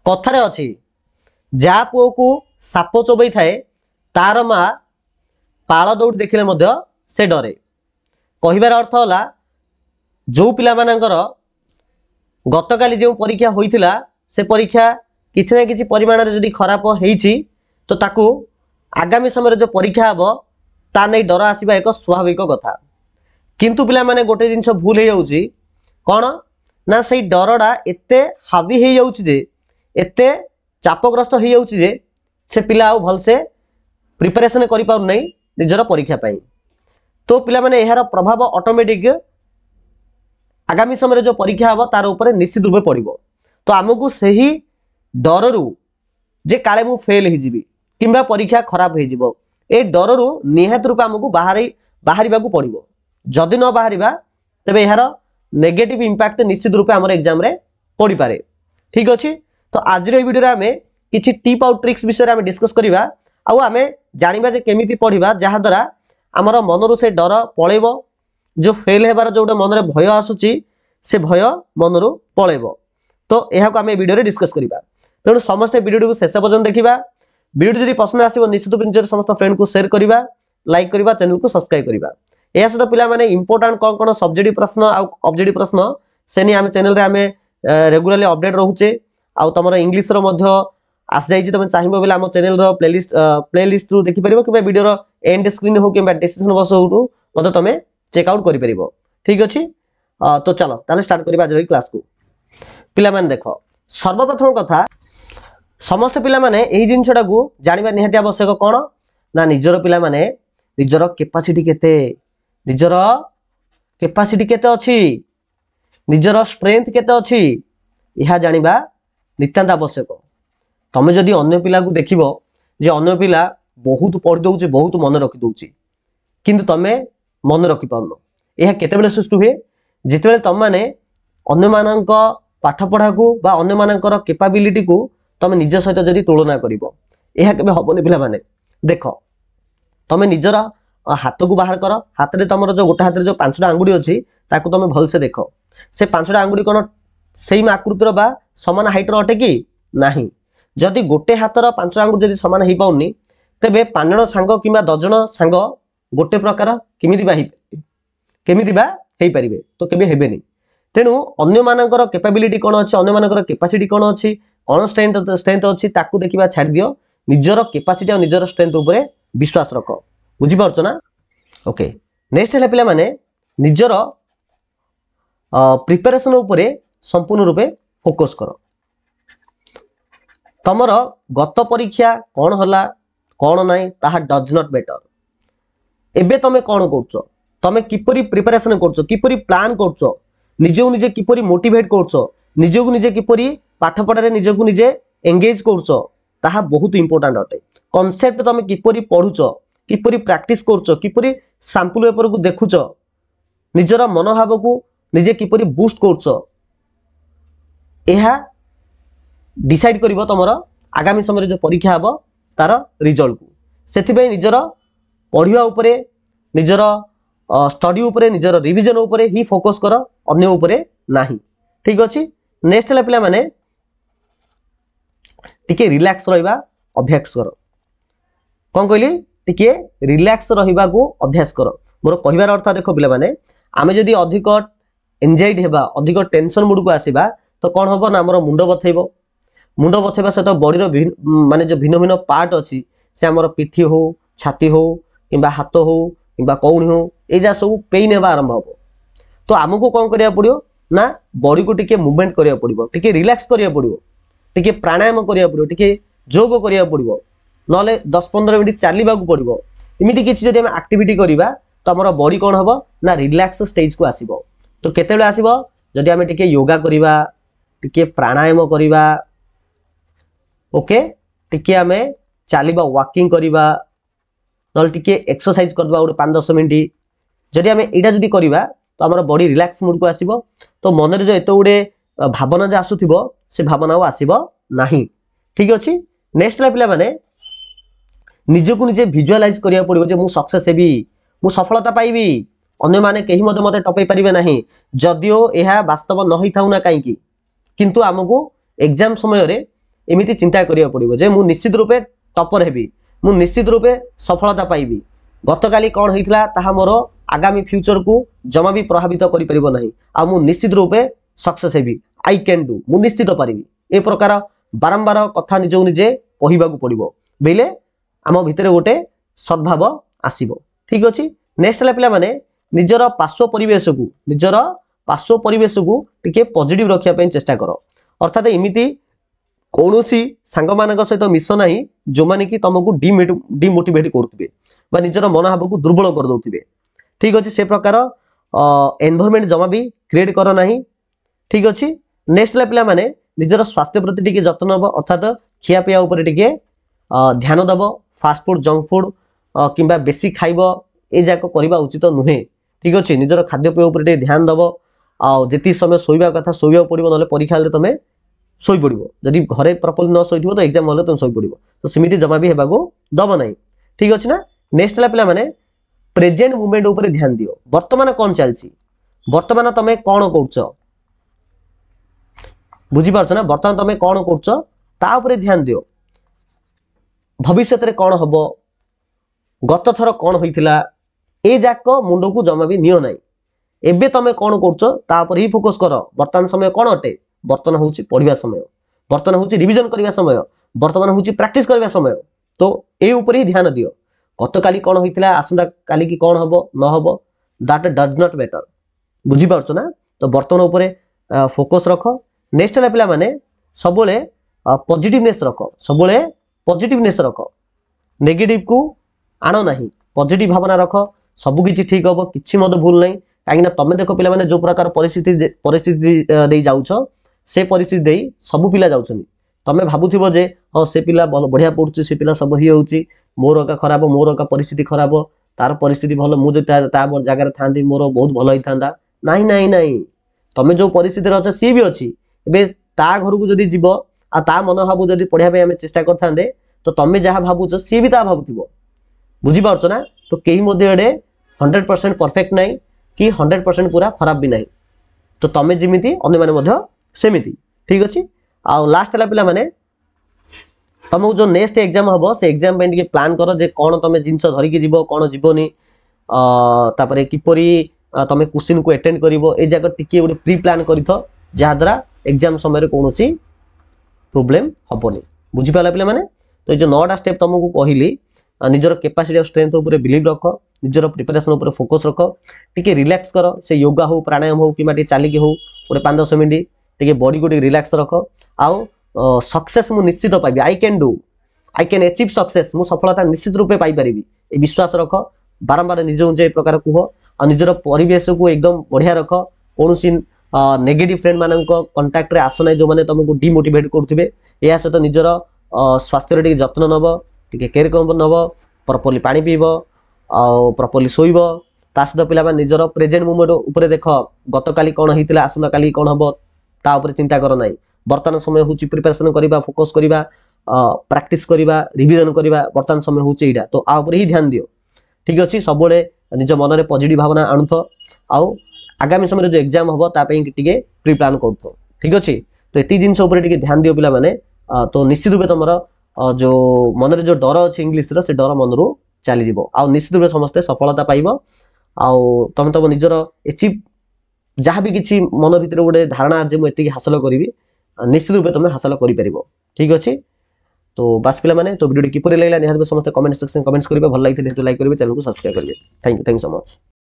कथारे अछि जा पुओ को साप चोबई थाए तार माँ पाल दौड़ देखिले मध्य से डरे। कहिबार अर्थ होला जो पिला मानकर गतकाली जो परीक्षा होइथिला से परीक्षा किछि ना किछि परिमाण रे जदि खराब हेइछि तो ताकू आगामी समय जो परीक्षा हबो ता नै डर आसीबा एक स्वाभाविक कथा। किंतु पिला माने गोटे जिंस भूल हे जाउछि कोन ना सेई डरडा एते हावी हे जाउछि जे एते चापग्रस्त हे जाउछि जे से पिला आ भल से प्रिपरेशन करि पाउ नै निजर परीक्षा पई। तो पिला माने एहार प्रभाव ऑटोमेटिक आगामी समय जो परीक्षा हबो तार ऊपर निश्चित रूपे पड़िबो। तो आमको सही डररू जे काले मु फेल हे जिवि किंबा परीक्षा खराब हे जिवो ए डररू निहात रूपे आमको बाहरिबा को पड़िबो। जदि न बाहरिबा तबे एहार नेगेटिव इंपैक्ट निश्चित रूपे हमर एग्जाम रे पड़ी पारे। ठीक अछि। तो आज रे वीडियो रे हमें किछि टिप आउट ट्रिक्स विषय रे हमें डिस्कस करिबा आ हमें जानिबा जे केमिति पढ़िबा जहा द्वारा हमर मनरू से डर पळेबो जो फेल हेबार जोटे मन रे भय आसुची से भय मनरू पळेबो। तो एहा को हमें वीडियो रे डिस्कस करिबा। तेणु समस्त वीडियो को शेष पर्यंत देखिबा। वीडियो जदि पसंद आसीबो निश्चित रूपे निजर समस्त फ्रेंड को शेयर करिबा लाइक करिबा चैनल को सब्सक्राइब करिबा। एहा सहित पिला माने इंपोर्टेंट कोन सब्जेक्टिव प्रश्न आ ऑब्जेक्टिव प्रश्न सेनी हम चैनल रे हमें रेगुलरली अपडेट रहउचे आ तमरो इंग्लिश रो मध्य आस जाई जे तमे चाहिबो बेले हम चैनल रो प्लेलिस्ट रु देखि परिबो कि वीडियो रो एंड स्क्रीन हो कि डिस्क्रिप्शन बॉक्स हो मते तमे चेक आउट करि परिबो। ठीक अछि। तो चलो ताले स्टार्ट करिबा आज क्लास को। पिला माने देखो सर्वप्रथम कथा समस्त पिला माने एही जिंसडा को जानिबा निहाती आवश्यक कोन ना निजर पिला माने निजर कैपेसिटी केते अछि निजर स्ट्रेंथ केते अछि यहा जानिबा नितांत आवश्यक। तमे जदि अन्य पिला को देखिबो जे अन्य पिला बहुत पढ़ि दउचे बहुत मन रखि दउची किंतु तमे मन रखि पाउनो यहा केते बेले सृष्टि हुए जेतेबेले तम माने अन्य मानक पाठ पढ़ा को बा अन्य मानकर कैपेबिलिटी को तमे निज सहित जदि तुलना करिवो यहा केबे हबोनी पिला माने। देखो तमे निजर हाथ को बाहर कर हाथ रे तमरो जो गोटा हाथ रे जो पांचटा आंगुडी अछि ताकू तमे भल से देखो से पांचटा आंगुडी कोन सेम आकृतिर बा समान हाइट रो अटे कि नाही। जदि गोटे हाथर पांचटा आंगुडी जदि समान हे पाउनी तबे पांचजण सांग किबा 10 जण सांग गोटे प्रकार केमिति बा हे परिबे तो केबे हेबेनी। तेनु अन्य मानकर कैपेबिलिटी कोन अछि अन्य मानकर कैपेसिटी कोन अछि कोन स्ट्रेंथ अछि ताकू देखिबा छाड़ दियो निजर कैपेसिटी और निजर स्ट्रेंथ ऊपर विश्वास रखो। बुझी पारछ ना। ओके नेक्स्ट है पिला माने निजर प्रिपरेशन ऊपर संपूर्ण रूपे फोकस करो। तमर गत परीक्षा कोन होला कोन नाही ताहा डज नॉट मैटर। एबे तमे कोन करछो तमे किपरि प्रिपरेशन करछो किपरि प्लान करछो निजो निजे किपरि मोटिवेट करछो निजो निजे किपरि पाठ पढारे निजो निजे एंगेज करछो ताहा बहुत इंपोर्टेंट अटे। कांसेप्ट तमे किपरि पढुछो किपरि प्रैक्टिस करछो किपरि सैंपल पेपर को देखुछो निजर मनोभाव को निजे किपरि बूस्ट करछो एहा डिसाइड करिवो तमरो आगामी समय जो परीक्षा हबो तार रिजल्ट को। सेथि पे निजर पढिवा उपरे निजर स्टडी उपरे निजर रिवीजन उपरे ही फोकस करो अन्य उपरे नाही। ठीक अछि। नेक्स्ट है पिला माने टिके रिलैक्स रहिबा अभ्यास करो। कोन कहली टिके रिलैक्स रहिबा को अभ्यास करो। मोर कहिबार अर्थ देखो पिला माने आमे जदि अधिक एंजाइटी हेबा अधिक टेंशन मूड को आसीबा तो कोन होबो ना हमर मुंड बथेबा सहित बॉडी रो माने जो भिन्न भिन्न पार्ट अछि से हमर पिठी हो छाती हो किबा हाथ हो किबा कौणी हो ए जा सब पेन हेबा आरंभ हो। तो हमको कोन करिया पड़ियो ना बॉडी को टिके मूवमेंट करिया पड़ियो टिके रिलैक्स करिया पड़ियो टिके प्राणायाम करिया पड़ियो टिके योग करिया पड़ियो नले 10-15 मिनिट चलीबा को पड़ियो। इमिति किछि जदि हम एक्टिविटी करिबा तो हमर बॉडी कोन हबो ना रिलैक्स स्टेज को आसीबो। तो केतेबेले आसीबो जदि हम टिके योगा करिबा टिके प्राणायाम करिबा ओके टिके हमें चलीबा वॉकिंग करिबा नल टिके एक्सरसाइज करबा उडे 5-10 मिनिट जदि हमें एटा जदि करिबा तो हमर बॉडी रिलैक्स मूड को आसीबो। तो मन रे जो एते उडे भावना जे आसुथिबो से भावना आसीबो नाही। ठीक अछि। नेक्स्ट ला पिला माने निजे को निजे विजुअलाइज करिया पड़िबो जे मु सक्सेस हेबी मु सफलता पाइबी अन्य माने केही मते टपै परिबे नाही जदियो एहा वास्तव न होई थाउ ना काई की किंतु हमको एग्जाम समय रे एमिति चिंता करिया पड़िबो जे मु निश्चित रूपे टपर हेबी मु निश्चित रूपे सफलता पाइबी गतकाली कौन होइथिला ताहा मोर आगामी फ्यूचर को जमा भी प्रभावित करि परिबो नाही आ मु निश्चित रूपे सक्सेस हेबी आई कैन डू मु निश्चित पारिबी ए प्रकार बारंबार कथा निजो निजे कहिबा को पड़िबो बेले आम भितरे गोटे सद्भाव आसीबो ठीक अछि नेक्स्ट हला पिला माने निजर पार्श्व परिवेश को टिके पॉजिटिव रखिया पई चेष्टा करो अर्थात एमिति कौनसी सांग मानक सहित मिस नाही जो माने कि तुमको डिमोटिवेट करथबे बा निजर मनोभाव को दुर्बल कर दोथबे ठीक अछि से प्रकार एनवायरनमेंट जमा भी क्रिएट करो नाही ठीक अछि नेक्स्ट ला पिला माने निजर स्वास्थ्य प्रति टिके जत्न नब अर्थात खिया पिया ऊपर टिके ध्यान दब फास्ट फूड जंक फूड किंबा बेसी खाइबो ए जाक करबा उचित नुहे ठीक अछि निजर खाद्य पेय ऊपर टिके ध्यान दब आ जेति समय सोइबा कथा सोइबा पड़िबो नले परीक्षा ले तमे सोई पड़िबो जदि घरे प्रॉपर्ली न सोइथिबो तो एग्जाम हले तुम सोई पड़िबो तो सिमिति जमा भी हेबाको दब नाही ठीक अछि ना नेक्स्ट ला पिला माने प्रेजेंट मोमेंट ऊपर ध्यान दियो वर्तमान कोन चलछि वर्तमान तमे कोन करछो बुझी पारछ ना वर्तमान तमे कोन करछो ता ऊपर ध्यान दियो भविष्य रे कोन हबो गत थर कोन होइथिला ए जाक मुंडो को जमा भी नियो नाही एबे तमे कोन करछो ता ऊपर ही फोकस करो वर्तमान समय कोन अटे वर्तमान होउची पढिबा समय वर्तमान होउची रिवीजन करबा समय वर्तमान होउची प्रैक्टिस करबा समय तो ए ऊपर ही ध्यान दियो गत काली कोन होइथिला आसंदा काली की कोन हबो न हबो दैट डज नॉट मैटर बुझी पारछो ना तो वर्तमान ऊपर फोकस रखो नेक्स्ट ला पिला माने सबले पॉजिटिवनेस रखो सबले पॉजिटिवनेस रखो नेगेटिव को आनो नाही पॉजिटिव भावना रखो सब किछि ठीक हबो किछि मद भूल नाही काइना तमे देखो पिला माने जो प्रकार परिस्थिति दे जाउछो से परिस्थिति दे सब पिला जाउछनी तमे भाबुथिबो जे हां से पिला बढ़िया पड़ुछि से पिला सब ही होउछि मोर का खराब मोर का परिस्थिति खराब तार परिस्थिति भलो मु जे ता जगह थांदी मोर बहुत भलो ही थांदा नाही नाही नाही तमे जो परिस्थिति रे सी भी अछि एबे ता घर को जदी जीवो आ ता मन भाबु जदी पढिया पे हमें चेष्टा करथांदे तो तमे जहा भाबुछो सी भी ता भाबुथिबो बुझी पारछो ना तो केही मध्ये एडे 100% परफेक्ट नाही कि 100% पूरा खराब भी नहीं तो तमे जिमिति अन्य माने मध्ये सेमिति ठीक अछि आ लास्ट ला पिला माने तमको जो नेक्स्ट एग्जाम हबो से एग्जाम पे प्लान करो जे कोन तमे जिंस धरि के जीवो कोन जीवोनी तापरे किपरि तमे क्वेश्चन को अटेंड करिवो ए जाक टिके गोटे प्री प्लान करिथो जहा द्वारा एग्जाम समय रे कोनोसी प्रॉब्लम हबोनी बुझी पाला पिला माने तो ए जो 9टा स्टेप तमको कहिली निजर कैपेसिटी ऑफ स्ट्रेंथ ऊपर बिलीव रखो निजर प्रिपरेशन ऊपर फोकस रखो टिके रिलैक्स करो से योगा हो प्राणायाम हो कि माटी चाली के हो गोटे 5-10 मिनिट टिके बॉडी को टिके रिलैक्स रखो आउ सक्सेस मु निश्चित पाइबी आई कैन अचीव सक्सेस मु सफलता निश्चित रूपे पाई परिबी ए विश्वास रखो बारंबार निजो जे प्रकार कुह आ निजर परिवेश को एकदम बढ़िया रखो कोनोसी नेगेटिव फ्रेंड मानक कांटेक्ट रे आसो नै जो माने तुमको डिमोटिवेट करथिबे एया सहित निजर स्वास्थ्य रे टिके जत्न नबो टिके केयर नब प्रॉपर्ली पानी पीब आ प्रॉपर्ली सोइब ता सहित पिला निजर प्रेजेंट मोमेंट ऊपर देख गत काली कोन होइतिला आसंदा काली कोन हबो ता ऊपर चिंता करो नाही वर्तमान समय होची प्रिपरेशन करिबा फोकस करिबा प्रैक्टिस करिबा रिवीजन करिबा वर्तमान समय होची एडा तो आ ऊपर ही ध्यान दियो ठीक अछि सबले निज मन रे पॉजिटिव भावना आणुथो आउ आगामी समय जो एग्जाम हबो ता पे टिके प्री प्लान करथो ठीक अछि तो एती जिंस ऊपर टिके ध्यान दियो पिला माने तो निश्चित रूपे तमरो जो मन रे जो डर अछि इंग्लिश रो से डर मन रो चली जीवो आ निश्चित रूपे समस्त सफलता पाइबो आ तम तम निजर अचीव जहाँ भी किसी मन भीतर गोटे धारणा जे मु एतिकी हासिल करिवि निश्चित रूपे तुम हासिल करि परिबो ठीक अछि तो बास पिला माने तो वीडियो किपरि लागला निहात समस्त कमेंट सेक्शन कमेंट्स करिवे भल लागिते तो लाइक करिवे चैनल को सब्सक्राइब करिवे थैंक यू सो मच।